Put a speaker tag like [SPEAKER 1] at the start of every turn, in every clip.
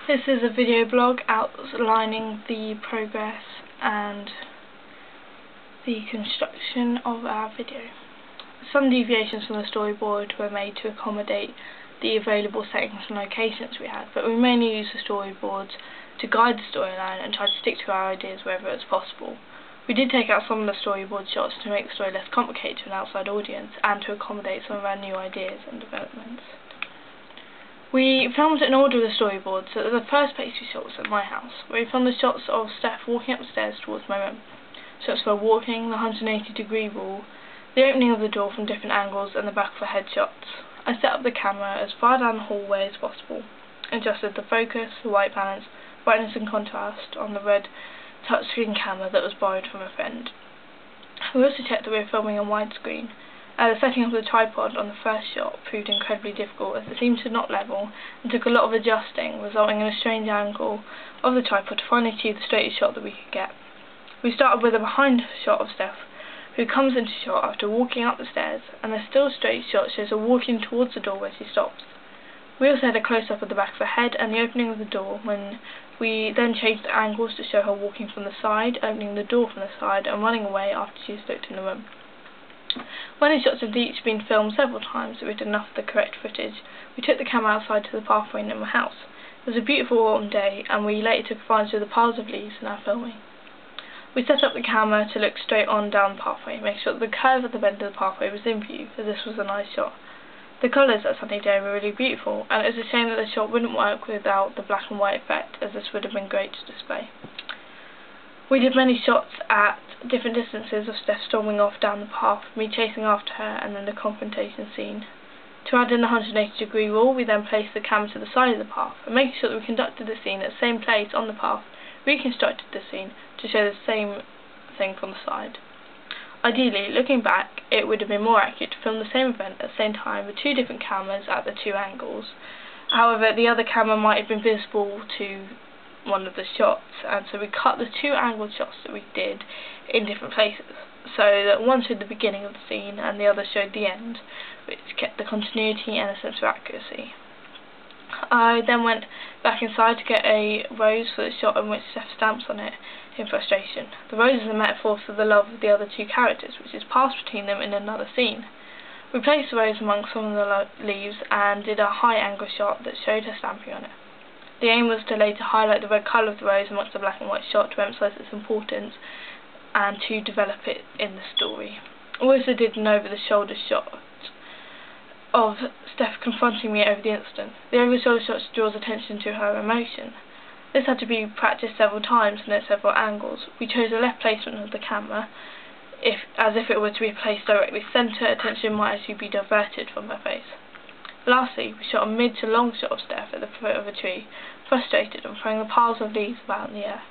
[SPEAKER 1] This is a video blog outlining the progress and the construction of our video. Some deviations from the storyboard were made to accommodate the available settings and locations we had, but we mainly used the storyboards to guide the storyline and try to stick to our ideas wherever it's possible. We did take out some of the storyboard shots to make the story less complicated to an outside audience and to accommodate some of our new ideas and developments. We filmed in order of the storyboard, so that the first place we shot was at my house, where we filmed the shots of Steph walking upstairs towards my room. Shots for walking, the 180-degree rule, the opening of the door from different angles, and the back of the head shots. I set up the camera as far down the hallway as possible, adjusted the focus, the white balance, brightness and contrast on the red touchscreen camera that was borrowed from a friend. We also checked that we were filming on widescreen. The setting up of the tripod on the first shot proved incredibly difficult, as it seemed to not level and took a lot of adjusting, resulting in a strange angle of the tripod to finally achieve the straightest shot that we could get. We started with a behind shot of Steph, who comes into shot after walking up the stairs, and the still straight shot shows her walking towards the door where she stops. We also had a close-up of the back of her head and the opening of the door, when we then changed the angles to show her walking from the side, opening the door from the side, and running away after she's looked in the room. When the shots had each been filmed several times so we had enough of the correct footage, we took the camera outside to the pathway in my house. It was a beautiful autumn day, and we later took advantage of the piles of leaves in our filming. We set up the camera to look straight on down the pathway, make sure that the curve at the bend of the pathway was in view, as this was a nice shot. The colours that sunny day were really beautiful, and it was a shame that the shot wouldn't work without the black and white effect, as this would have been great to display. We did many shots at different distances of Steph storming off down the path, me chasing after her, and then the confrontation scene. To add in the 180-degree rule, we then placed the camera to the side of the path, and making sure that we conducted the scene at the same place on the path, reconstructed the scene to show the same thing from the side. Ideally, looking back, it would have been more accurate to film the same event at the same time with two different cameras at the two angles. However, the other camera might have been visible to one of the shots, and so we cut the two angled shots that we did in different places, so that one showed the beginning of the scene and the other showed the end, which kept the continuity and a sense of accuracy. I then went back inside to get a rose for the shot in which Steph stamps on it in frustration. The rose is a metaphor for the love of the other two characters, which is passed between them in another scene. We placed the rose amongst some of the leaves and did a high angle shot that showed her stamping on it. The aim was to later highlight the red colour of the rose amongst the black and white shot to emphasise its importance and to develop it in the story. We also did an over-the-shoulder shot of Steph confronting me over the incident. The over-the-shoulder shot draws attention to her emotion. This had to be practised several times and at several angles. We chose a left placement of the camera, as if it were to be placed directly centre, attention might actually be diverted from her face. Lastly, we shot a mid to long shot of Steph at the foot of a tree, frustrated and throwing the piles of leaves about in the air.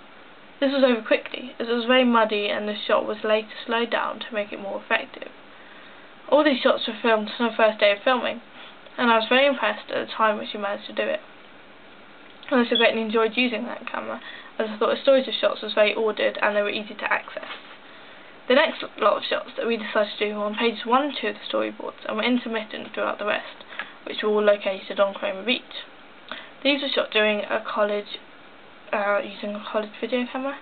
[SPEAKER 1] This was over quickly, as it was very muddy and the shot was later slowed down to make it more effective. All these shots were filmed on the first day of filming, and I was very impressed at the time which we managed to do it. I also greatly enjoyed using that camera, as I thought the storage of shots was very ordered and they were easy to access. The next lot of shots that we decided to do were on pages 1 and 2 of the storyboards, and were intermittent throughout the rest, which were all located on Cromer Beach. These were shot during using a college video camera.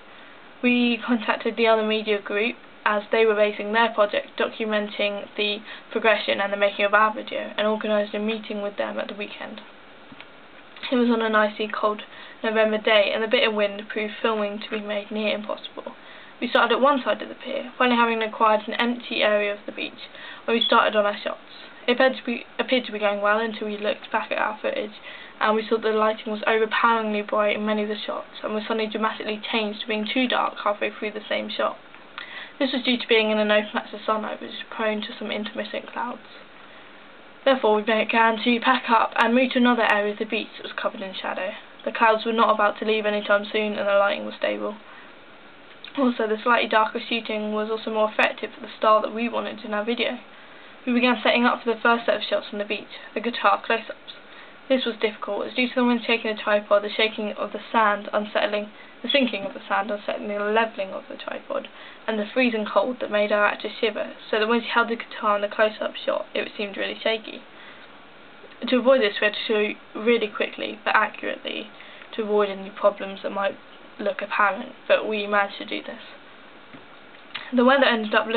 [SPEAKER 1] We contacted the other media group, as they were basing their project documenting the progression and the making of our video, and organised a meeting with them at the weekend. It was on a nicely cold November day, and the bitter wind proved filming to be made near impossible. We started at one side of the pier, finally having acquired an empty area of the beach, where we started on our shots. It appeared to be going well until we looked back at our footage, and we saw that the lighting was overpoweringly bright in many of the shots, and was suddenly dramatically changed to being too dark halfway through the same shot. This was due to being in an open patch of sunlight, which is prone to some intermittent clouds. Therefore, we began to pack up and move to another area of the beach that was covered in shadow. The clouds were not about to leave any time soon, and the lighting was stable. Also, the slightly darker shooting was also more effective for the style that we wanted in our video. We began setting up for the first set of shots on the beach, the guitar close-ups. This was difficult, as due to the wind shaking the tripod, the shaking of the sand unsettling, the sinking of the sand unsettling the levelling of the tripod, and the freezing cold that made our actor shiver, so that when she held the guitar in the close-up shot, it seemed really shaky. To avoid this, we had to shoot really quickly, but accurately, to avoid any problems that might look apparent, but we managed to do this. The weather ended up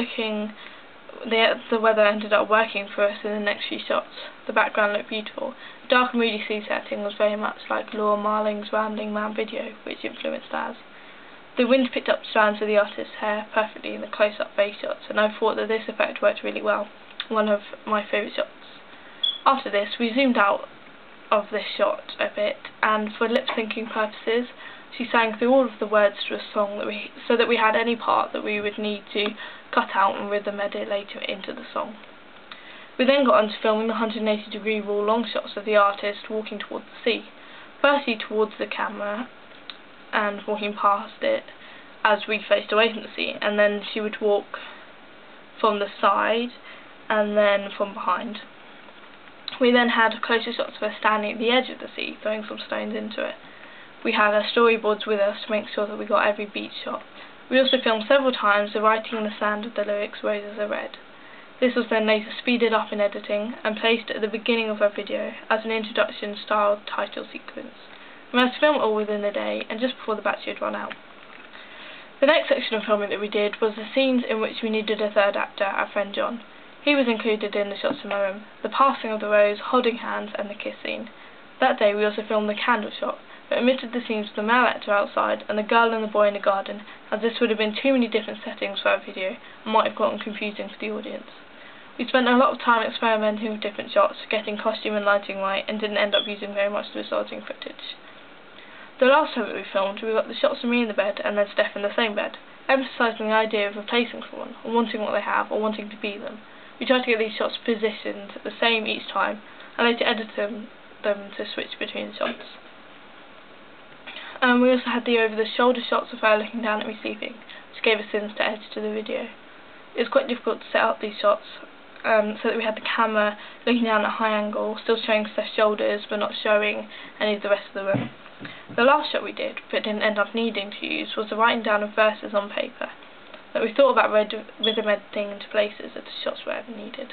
[SPEAKER 1] working for us in the next few shots. The background looked beautiful. The dark and moody sea setting was very much like Laura Marling's Rambling Man video, which influenced ours. The wind picked up strands of the artist's hair perfectly in the close-up face shots, and I thought that this effect worked really well, one of my favourite shots. After this, we zoomed out of this shot a bit, and for lip-syncing purposes, she sang through all of the words to a song so that we had any part that we would need to cut out and rhythm edit later into the song. We then got on to filming the 180-degree raw long shots of the artist walking towards the sea, firstly towards the camera and walking past it as we faced away from the sea, and then she would walk from the side and then from behind. We then had closer shots of her standing at the edge of the sea, throwing some stones into it. We had our storyboards with us to make sure that we got every beach shot. We also filmed several times the writing in the sand of the lyrics "Roses are red." This was then later speeded up in editing and placed at the beginning of our video as an introduction style title sequence. We managed to film it all within the day and just before the battery had run out. The next section of filming that we did was the scenes in which we needed a third actor, our friend John. He was included in the shots in my room, the passing of the rose, holding hands, and the kiss scene. That day we also filmed the candle shot, but omitted the scenes with the male actor outside and the girl and the boy in the garden, as this would have been too many different settings for our video and might have gotten confusing for the audience. We spent a lot of time experimenting with different shots, getting costume and lighting right, and didn't end up using very much of the resulting footage. The last time that we filmed, we got the shots of me in the bed and then Steph in the same bed, emphasising the idea of replacing someone, or wanting what they have, or wanting to be them. We tried to get these shots positioned the same each time, and later edited them to switch between the shots. We also had the over-the-shoulder shots of her looking down at me sleeping, which gave a sinister edge to the video. It was quite difficult to set up these shots, so that we had the camera looking down at a high angle, still showing Steph's shoulders, but not showing any of the rest of the room. The last shot we did, but didn't end up needing to use, was the writing down of verses on paper, that we thought about rhythm editing into places that the shots were ever needed.